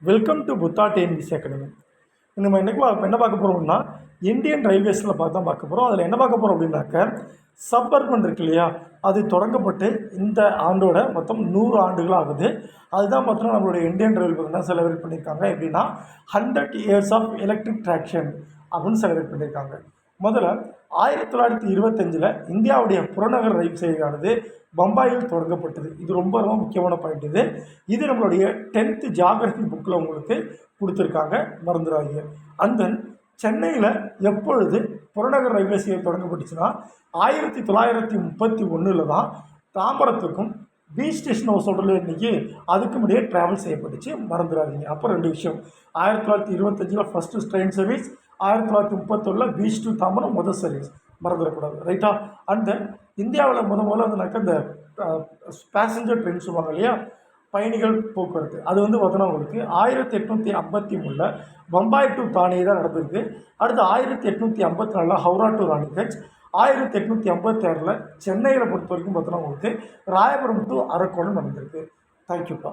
Welcome to Buddha TNPSC academy. நம்ம என்ன பார்க்க போகிறோம்னா இந்தியன் ரயில்வேஸில் பார்க்க போகிறோம். அதில் என்ன பார்க்க போகிறோம் அப்படின்னாக்க சப்பர்பன் இருக்கு இல்லையா, அது தொடங்கப்பட்டு இந்த ஆண்டோட மொத்தம் 100 ஆண்டுகள் ஆகுது. அதுதான் பார்த்தோன்னா நம்மளுடைய இந்தியன் ரயில்வே பார்த்தீங்கன்னா செலிப்ரேட் பண்ணியிருக்காங்க. எப்படின்னா 100 years ஆஃப் எலக்ட்ரிக் ட்ராக்ஷன் அப்படின்னு செலிப்ரேட் பண்ணியிருக்காங்க. முதல்ல 1925 இந்தியாவுடைய புறநகர் ரயில் சேவையானது பம்பாயில் தொடங்கப்பட்டது. இது ரொம்ப ரொம்ப முக்கியமான பாயிண்ட். இது நம்மளுடைய 10th ஜியாகிரபி புக்கில் உங்களுக்கு கொடுத்துருக்காங்க, மறந்துடாதீங்க. அண்ட் தென் சென்னையில் எப்பொழுது புறநகர் ரயில்வே சேவை தொடங்கப்பட்டுச்சுன்னா 1931 தான் தாம்பரத்துக்கும் பீச் ஸ்டேஷன் சொல்கிறது இன்றைக்கி அதுக்கு முன்னாடியே ட்ராவல் செய்யப்பட்டுச்சு, மறந்துடாதீங்க. அப்போ 2 விஷயம், 1925 first train service, 1931 beach to Tambaram முதல் சர்வீஸ், மறந்துடக்கூடாது, ரைட்டா? அண்ட் தென் இந்தியாவில் முதல்ல வந்துனாக்கா இந்த பேசஞ்சர் ட்ரெயின் சொல்லுவாங்க இல்லையா, பயணிகள் போக்குவரத்து, அது பார்த்தோன்னா உங்களுக்கு 1853 பம்பாய் டு தானே தான் நடந்திருக்கு. அடுத்து 1854 ஹவுரா டு ராணிகஞ்ச், 1856 சென்னையில் பொறுத்த வரைக்கும் பார்த்தோன்னா உங்களுக்கு ராயபுரம் டு அரக்கோணம் நடந்திருக்கு. தேங்க்யூப்பா.